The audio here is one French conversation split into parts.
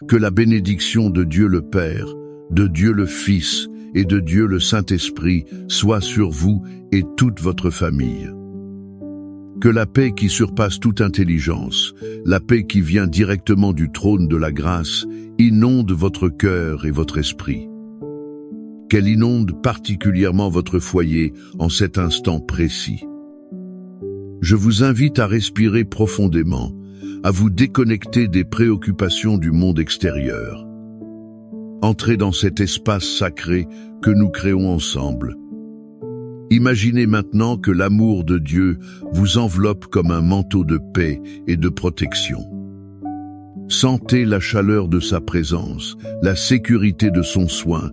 Que la bénédiction de Dieu le Père, de Dieu le Fils et de Dieu le Saint-Esprit soit sur vous et toute votre famille. Que la paix qui surpasse toute intelligence, la paix qui vient directement du trône de la grâce, inonde votre cœur et votre esprit. Qu'elle inonde particulièrement votre foyer en cet instant précis. Je vous invite à respirer profondément, à vous déconnecter des préoccupations du monde extérieur. Entrez dans cet espace sacré que nous créons ensemble. Imaginez maintenant que l'amour de Dieu vous enveloppe comme un manteau de paix et de protection. Sentez la chaleur de sa présence, la sécurité de son soin,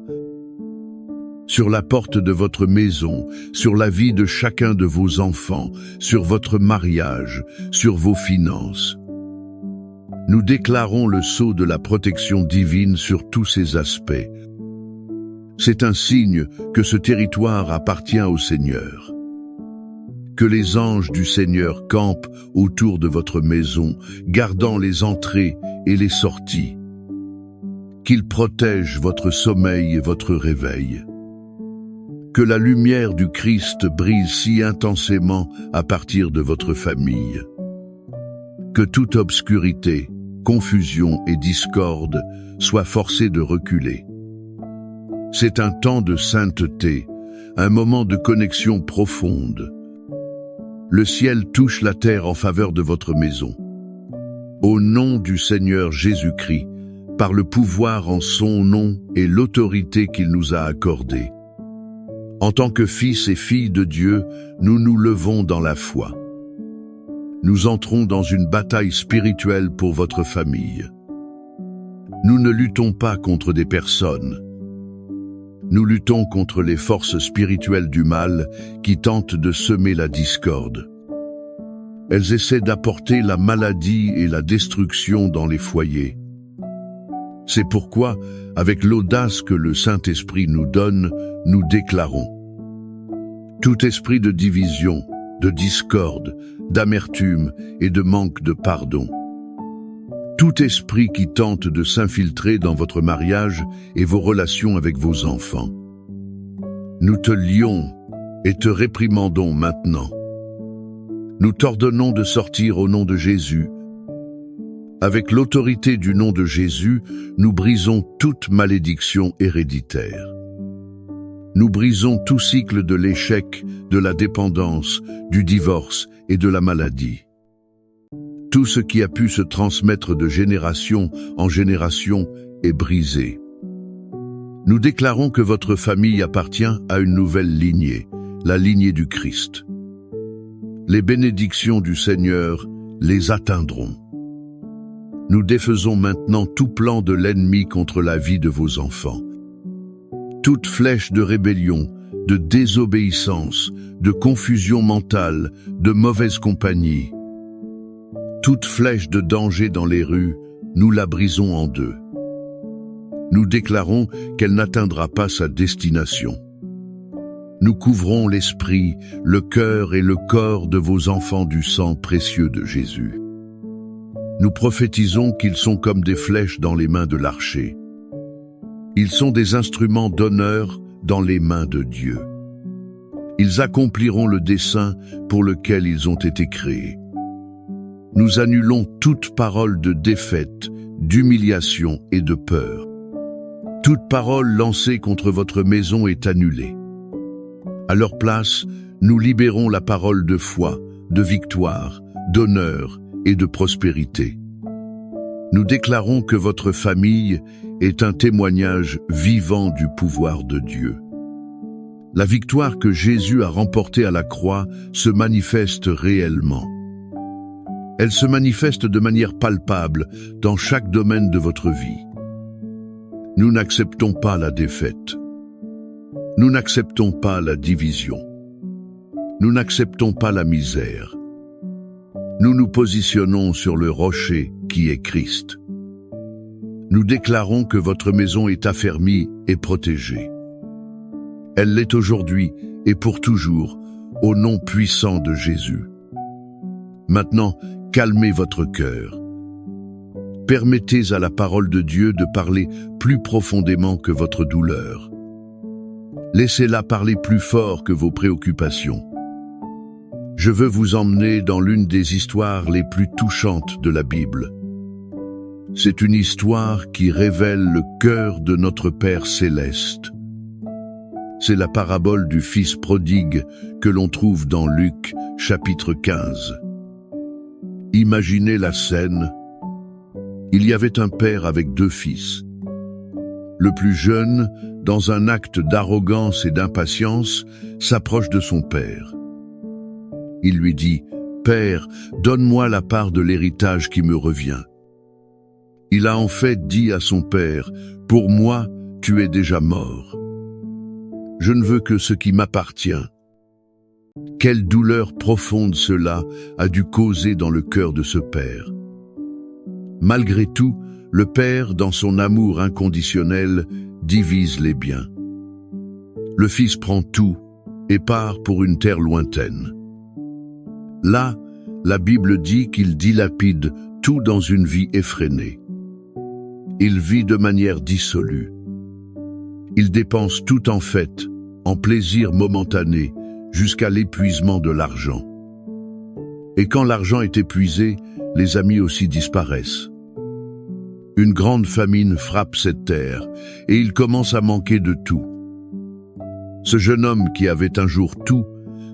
sur la porte de votre maison, sur la vie de chacun de vos enfants, sur votre mariage, sur vos finances. Nous déclarons le sceau de la protection divine sur tous ces aspects. C'est un signe que ce territoire appartient au Seigneur. Que les anges du Seigneur campent autour de votre maison, gardant les entrées et les sorties. Qu'ils protègent votre sommeil et votre réveil. Que la lumière du Christ brille si intensément à partir de votre famille. Que toute obscurité, confusion et discorde soit forcée de reculer. C'est un temps de sainteté, un moment de connexion profonde. Le ciel touche la terre en faveur de votre maison. Au nom du Seigneur Jésus-Christ, par le pouvoir en son nom et l'autorité qu'il nous a accordée. En tant que fils et filles de Dieu, nous nous levons dans la foi. Nous entrons dans une bataille spirituelle pour votre famille. Nous ne luttons pas contre des personnes. Nous luttons contre les forces spirituelles du mal qui tentent de semer la discorde. Elles essaient d'apporter la maladie et la destruction dans les foyers. C'est pourquoi, avec l'audace que le Saint-Esprit nous donne, nous déclarons: tout esprit de division, de discorde, d'amertume et de manque de pardon. Tout esprit qui tente de s'infiltrer dans votre mariage et vos relations avec vos enfants. Nous te lions et te réprimandons maintenant. Nous t'ordonnons de sortir au nom de Jésus. Avec l'autorité du nom de Jésus, nous brisons toute malédiction héréditaire. Nous brisons tout cycle de l'échec, de la dépendance, du divorce et de la maladie. Tout ce qui a pu se transmettre de génération en génération est brisé. Nous déclarons que votre famille appartient à une nouvelle lignée, la lignée du Christ. Les bénédictions du Seigneur les atteindront. Nous défaisons maintenant tout plan de l'ennemi contre la vie de vos enfants. Toute flèche de rébellion, de désobéissance, de confusion mentale, de mauvaise compagnie, toute flèche de danger dans les rues, nous la brisons en deux. Nous déclarons qu'elle n'atteindra pas sa destination. Nous couvrons l'esprit, le cœur et le corps de vos enfants du sang précieux de Jésus. Nous prophétisons qu'ils sont comme des flèches dans les mains de l'archer. Ils sont des instruments d'honneur dans les mains de Dieu. Ils accompliront le dessein pour lequel ils ont été créés. Nous annulons toute parole de défaite, d'humiliation et de peur. Toute parole lancée contre votre maison est annulée. À leur place, nous libérons la parole de foi, de victoire, d'honneur et de prospérité. Nous déclarons que votre famille est un témoignage vivant du pouvoir de Dieu. La victoire que Jésus a remportée à la croix se manifeste réellement. Elle se manifeste de manière palpable dans chaque domaine de votre vie. Nous n'acceptons pas la défaite. Nous n'acceptons pas la division. Nous n'acceptons pas la misère. Nous nous positionnons sur le rocher qui est Christ. Nous déclarons que votre maison est affermie et protégée. Elle l'est aujourd'hui et pour toujours, au nom puissant de Jésus. Maintenant, calmez votre cœur. Permettez à la parole de Dieu de parler plus profondément que votre douleur. Laissez-la parler plus fort que vos préoccupations. Je veux vous emmener dans l'une des histoires les plus touchantes de la Bible. C'est une histoire qui révèle le cœur de notre Père céleste. C'est la parabole du Fils prodigue que l'on trouve dans Luc, chapitre 15. Imaginez la scène. Il y avait un père avec 2 fils. Le plus jeune, dans un acte d'arrogance et d'impatience, s'approche de son père. Il lui dit « Père, donne-moi la part de l'héritage qui me revient. » Il a en fait dit à son père « Pour moi, tu es déjà mort. Je ne veux que ce qui m'appartient. » Quelle douleur profonde cela a dû causer dans le cœur de ce père. Malgré tout, le père, dans son amour inconditionnel, divise les biens. Le fils prend tout et part pour une terre lointaine. Là, la Bible dit qu'il dilapide tout dans une vie effrénée. Il vit de manière dissolue. Il dépense tout en fait, en plaisir momentané, jusqu'à l'épuisement de l'argent. Et quand l'argent est épuisé, les amis aussi disparaissent. Une grande famine frappe cette terre et il commence à manquer de tout. Ce jeune homme qui avait un jour tout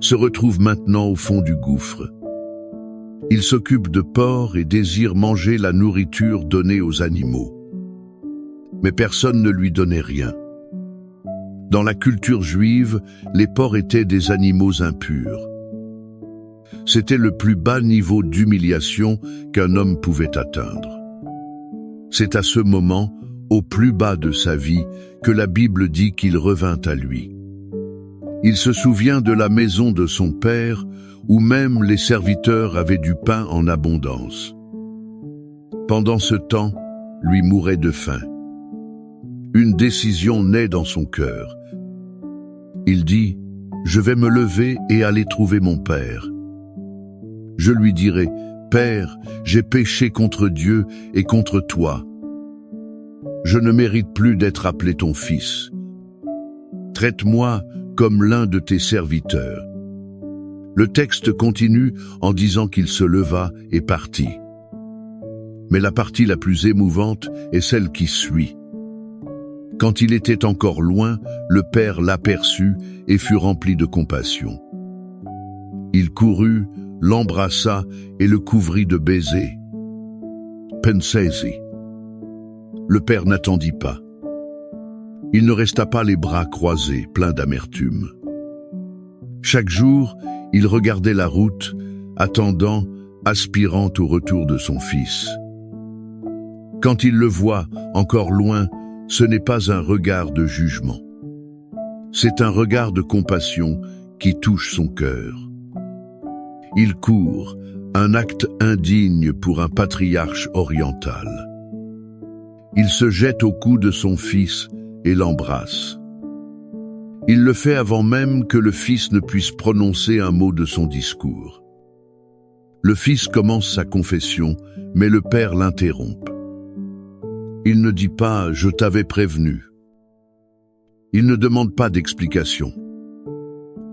se retrouve maintenant au fond du gouffre. Il s'occupe de porcs et désire manger la nourriture donnée aux animaux. Mais personne ne lui donnait rien. Dans la culture juive, les porcs étaient des animaux impurs. C'était le plus bas niveau d'humiliation qu'un homme pouvait atteindre. C'est à ce moment, au plus bas de sa vie, que la Bible dit qu'il revint à lui. Il se souvient de la maison de son père, où même les serviteurs avaient du pain en abondance. Pendant ce temps, lui mourait de faim. Une décision naît dans son cœur. Il dit « Je vais me lever et aller trouver mon père. Je lui dirai « Père, j'ai péché contre Dieu et contre toi. Je ne mérite plus d'être appelé ton fils. Traite-moi comme l'un de tes serviteurs. » Le texte continue en disant qu'il se leva et partit. Mais la partie la plus émouvante est celle qui suit. Quand il était encore loin, le père l'aperçut et fut rempli de compassion. Il courut, l'embrassa et le couvrit de baisers. Pensez-y. Le père n'attendit pas. Il ne resta pas les bras croisés, plein d'amertume. Chaque jour, il regardait la route, attendant, aspirant au retour de son fils. Quand il le voit, encore loin, ce n'est pas un regard de jugement. C'est un regard de compassion qui touche son cœur. Il court, un acte indigne pour un patriarche oriental. Il se jette au cou de son fils et l'embrasse. Il le fait avant même que le fils ne puisse prononcer un mot de son discours. Le fils commence sa confession, mais le père l'interrompt. Il ne dit pas « je t'avais prévenu ». Il ne demande pas d'explication.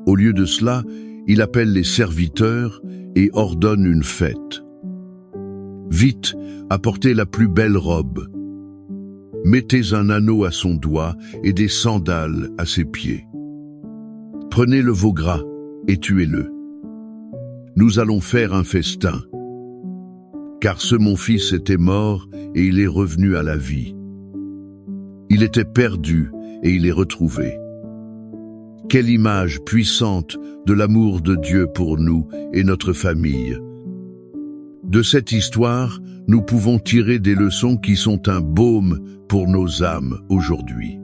Au lieu de cela, il appelle les serviteurs et ordonne une fête. Vite, apportez la plus belle robe. Mettez un anneau à son doigt et des sandales à ses pieds. Prenez le veau gras et tuez-le. Nous allons faire un festin. Car ce mon fils était mort et il est revenu à la vie. Il était perdu et il est retrouvé. Quelle image puissante de l'amour de Dieu pour nous et notre famille. De cette histoire, nous pouvons tirer des leçons qui sont un baume pour nos âmes aujourd'hui.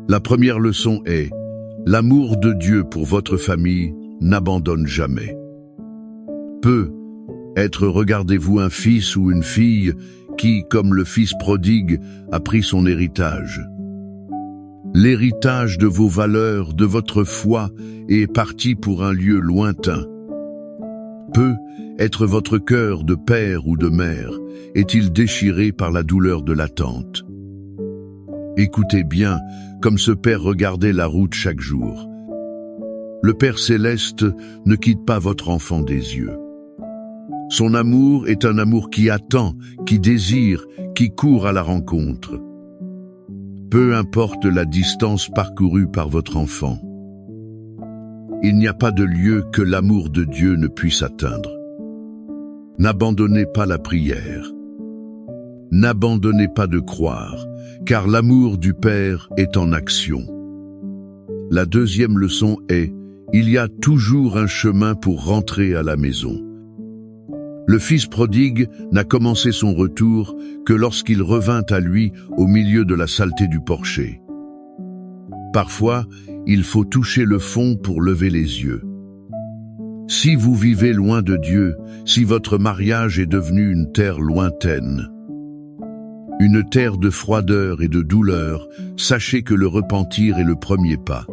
La première leçon est « L'amour de Dieu pour votre famille n'abandonne jamais. » Regardez-vous un fils ou une fille qui, comme le fils prodigue, a pris son héritage. L'héritage de vos valeurs, de votre foi, est parti pour un lieu lointain. Être votre cœur de père ou de mère est-il déchiré par la douleur de l'attente? Écoutez bien, comme ce père regardait la route chaque jour. Le Père céleste ne quitte pas votre enfant des yeux. Son amour est un amour qui attend, qui désire, qui court à la rencontre. Peu importe la distance parcourue par votre enfant, il n'y a pas de lieu que l'amour de Dieu ne puisse atteindre. N'abandonnez pas la prière. N'abandonnez pas de croire, car l'amour du Père est en action. La deuxième leçon est: il y a toujours un chemin pour rentrer à la maison. Le fils prodigue n'a commencé son retour que lorsqu'il revint à lui au milieu de la saleté du porcher. Parfois, il faut toucher le fond pour lever les yeux. Si vous vivez loin de Dieu, si votre mariage est devenu une terre lointaine, une terre de froideur et de douleur, sachez que le repentir est le premier pas.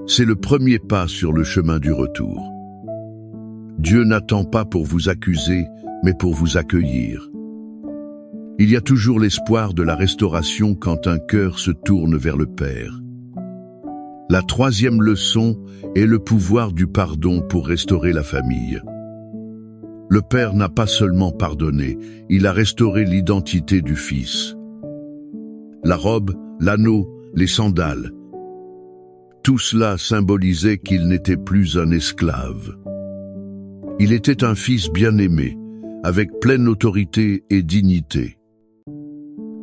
C'est le premier pas sur le chemin du retour. Dieu n'attend pas pour vous accuser, mais pour vous accueillir. Il y a toujours l'espoir de la restauration quand un cœur se tourne vers le Père. La troisième leçon est le pouvoir du pardon pour restaurer la famille. Le Père n'a pas seulement pardonné, il a restauré l'identité du Fils. La robe, l'anneau, les sandales, tout cela symbolisait qu'il n'était plus un esclave. Il était un fils bien-aimé, avec pleine autorité et dignité.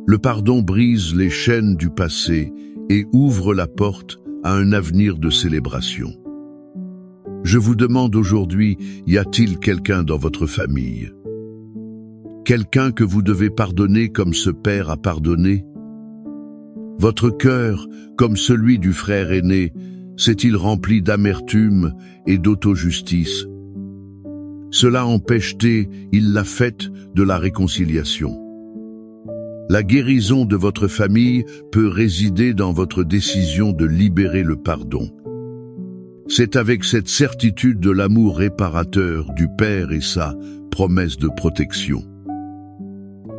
Le pardon brise les chaînes du passé et ouvre la porte à un avenir de célébration. Je vous demande aujourd'hui, y a-t-il quelqu'un dans votre famille? Quelqu'un que vous devez pardonner comme ce Père a pardonné? Votre cœur, comme celui du frère aîné, s'est-il rempli d'amertume et d'auto-justice? Cela empêche-t-il la fête de la réconciliation? La guérison de votre famille peut résider dans votre décision de libérer le pardon. C'est avec cette certitude de l'amour réparateur du Père et sa promesse de protection.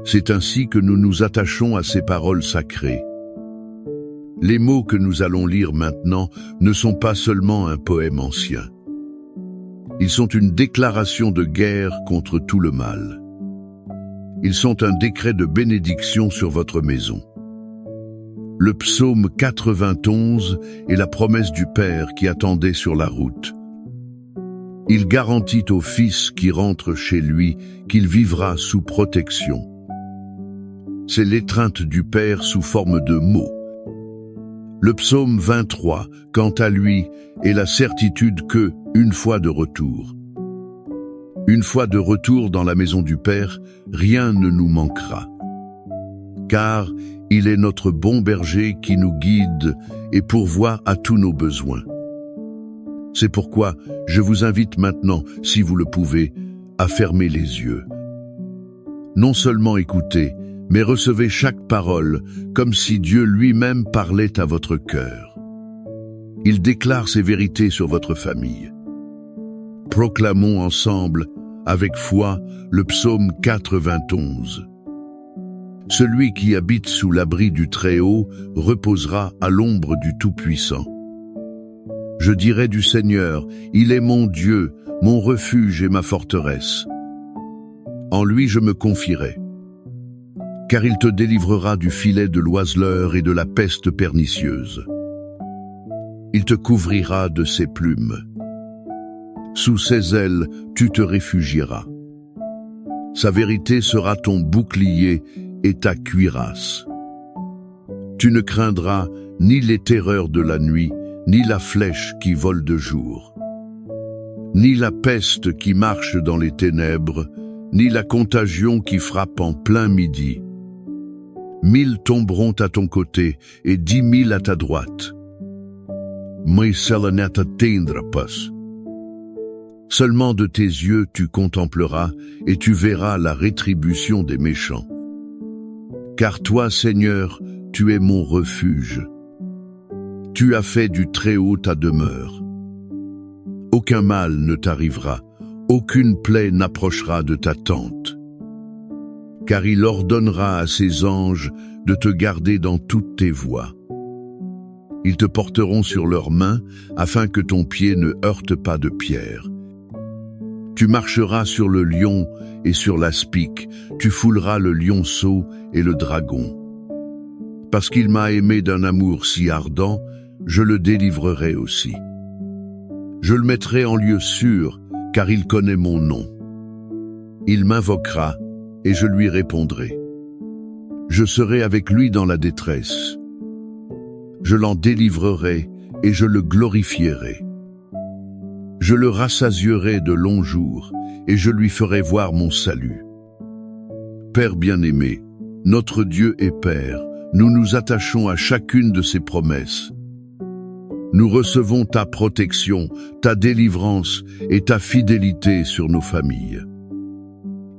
C'est ainsi que nous nous attachons à ces paroles sacrées. Les mots que nous allons lire maintenant ne sont pas seulement un poème ancien. Ils sont une déclaration de guerre contre tout le mal. Ils sont un décret de bénédiction sur votre maison. Le psaume 91 est la promesse du Père qui attendait sur la route. Il garantit au Fils qui rentre chez lui qu'il vivra sous protection. C'est l'étreinte du Père sous forme de mots. Le psaume 23, quant à lui, est la certitude que, une fois de retour dans la maison du Père, rien ne nous manquera. Car il est notre bon berger qui nous guide et pourvoit à tous nos besoins. C'est pourquoi je vous invite maintenant, si vous le pouvez, à fermer les yeux. Non seulement écoutez, mais recevez chaque parole comme si Dieu lui-même parlait à votre cœur. Il déclare ses vérités sur votre famille. Proclamons ensemble, avec foi, le psaume 91. Celui qui habite sous l'abri du Très-Haut reposera à l'ombre du Tout-Puissant. Je dirai du Seigneur, il est mon Dieu, mon refuge et ma forteresse. En lui je me confierai. Car il te délivrera du filet de l'oiseleur et de la peste pernicieuse. Il te couvrira de ses plumes. Sous ses ailes, tu te réfugieras. Sa vérité sera ton bouclier et ta cuirasse. Tu ne craindras ni les terreurs de la nuit, ni la flèche qui vole de jour, ni la peste qui marche dans les ténèbres, ni la contagion qui frappe en plein midi. 1000 tomberont à ton côté et 10 000 à ta droite. Mais cela ne t'atteindra pas. Seulement de tes yeux tu contempleras et tu verras la rétribution des méchants. Car toi, Seigneur, tu es mon refuge. Tu as fait du Très-Haut ta demeure. Aucun mal ne t'arrivera, Aucune plaie n'approchera de ta tente, car il ordonnera à ses anges de te garder dans toutes tes voies. Ils te porteront sur leurs mains afin que ton pied ne heurte pas de pierre. Tu marcheras sur le lion et sur l'aspic, tu fouleras le lionceau et le dragon. Parce qu'il m'a aimé d'un amour si ardent, je le délivrerai aussi. Je le mettrai en lieu sûr, car il connaît mon nom. Il m'invoquera, et je lui répondrai. Je serai avec lui dans la détresse. Je l'en délivrerai, et je le glorifierai. Je le rassasierai de longs jours, et je lui ferai voir mon salut. Père bien-aimé, notre Dieu et Père, nous nous attachons à chacune de ses promesses. Nous recevons ta protection, ta délivrance et ta fidélité sur nos familles.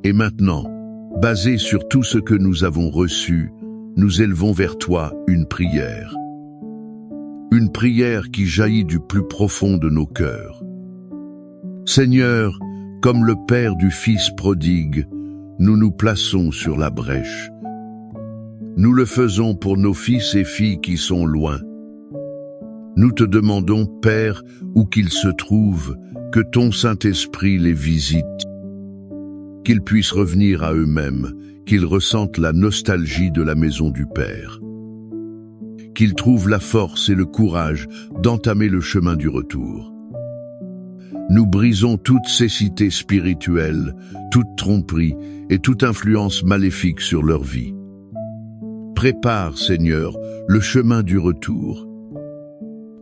Et maintenant, basé sur tout ce que nous avons reçu, nous élevons vers toi une prière. Une prière qui jaillit du plus profond de nos cœurs. Seigneur, comme le Père du Fils prodigue, nous nous plaçons sur la brèche. Nous le faisons pour nos fils et filles qui sont loin. Nous te demandons, Père, où qu'ils se trouvent, que ton Saint-Esprit les visite, qu'ils puissent revenir à eux-mêmes, qu'ils ressentent la nostalgie de la maison du Père, qu'ils trouvent la force et le courage d'entamer le chemin du retour. Nous brisons toute cécité spirituelle, toute tromperie et toute influence maléfique sur leur vie. Prépare, Seigneur, le chemin du retour.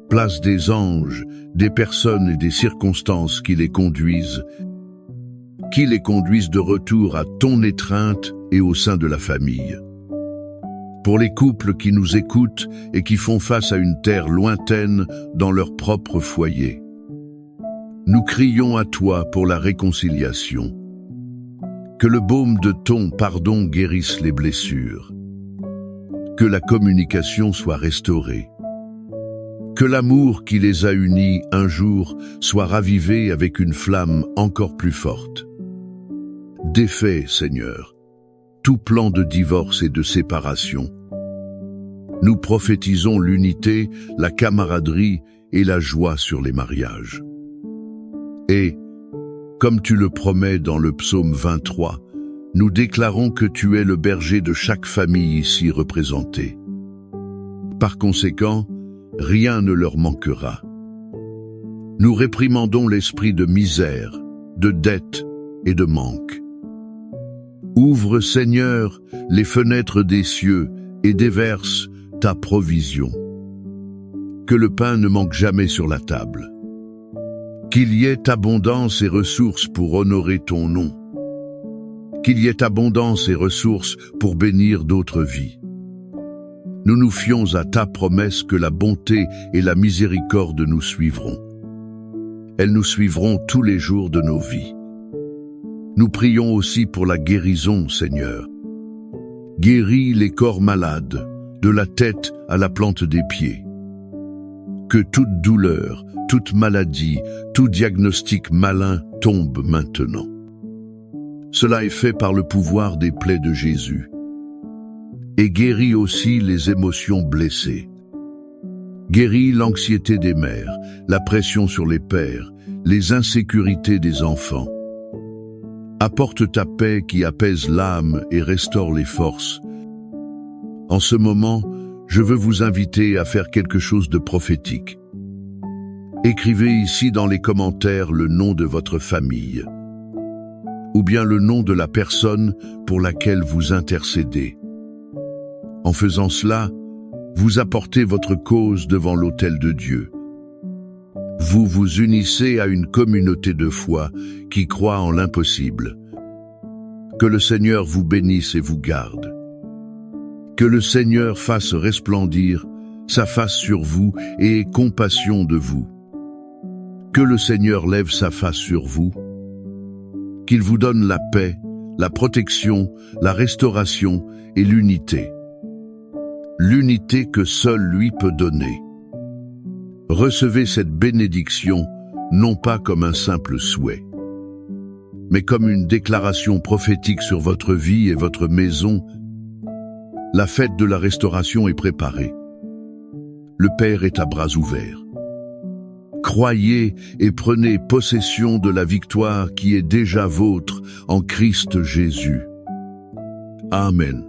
Place des anges, des personnes et des circonstances qui les conduisent de retour à ton étreinte et au sein de la famille. Pour les couples qui nous écoutent et qui font face à une terre lointaine dans leur propre foyer, nous crions à toi pour la réconciliation. Que le baume de ton pardon guérisse les blessures. Que la communication soit restaurée. Que l'amour qui les a unis un jour soit ravivé avec une flamme encore plus forte. Défais, Seigneur, tout plan de divorce et de séparation. Nous prophétisons l'unité, la camaraderie et la joie sur les mariages. Et, comme tu le promets dans le psaume 23, nous déclarons que tu es le berger de chaque famille ici représentée. Par conséquent, rien ne leur manquera. Nous réprimandons l'esprit de misère, de dette et de manque. Ouvre, Seigneur, les fenêtres des cieux et déverse ta provision. Que le pain ne manque jamais sur la table. Qu'il y ait abondance et ressources pour honorer ton nom. Qu'il y ait abondance et ressources pour bénir d'autres vies. Nous nous fions à ta promesse que la bonté et la miséricorde nous suivront. Elles nous suivront tous les jours de nos vies. Nous prions aussi pour la guérison, Seigneur. Guéris les corps malades, de la tête à la plante des pieds. Que toute douleur, toute maladie, tout diagnostic malin tombe maintenant. Cela est fait par le pouvoir des plaies de Jésus. Et guéris aussi les émotions blessées. Guéris l'anxiété des mères, la pression sur les pères, les insécurités des enfants. Apporte ta paix qui apaise l'âme et restaure les forces. En ce moment, je veux vous inviter à faire quelque chose de prophétique. Écrivez ici dans les commentaires le nom de votre famille, ou bien le nom de la personne pour laquelle vous intercédez. En faisant cela, vous apportez votre cause devant l'autel de Dieu. Vous vous unissez à une communauté de foi qui croit en l'impossible. Que le Seigneur vous bénisse et vous garde. Que le Seigneur fasse resplendir sa face sur vous et ait compassion de vous. Que le Seigneur lève sa face sur vous. Qu'il vous donne la paix, la protection, la restauration et l'unité. L'unité que seul lui peut donner. Recevez cette bénédiction, non pas comme un simple souhait, mais comme une déclaration prophétique sur votre vie et votre maison. La fête de la restauration est préparée. Le Père est à bras ouverts. Croyez et prenez possession de la victoire qui est déjà vôtre en Christ Jésus. Amen.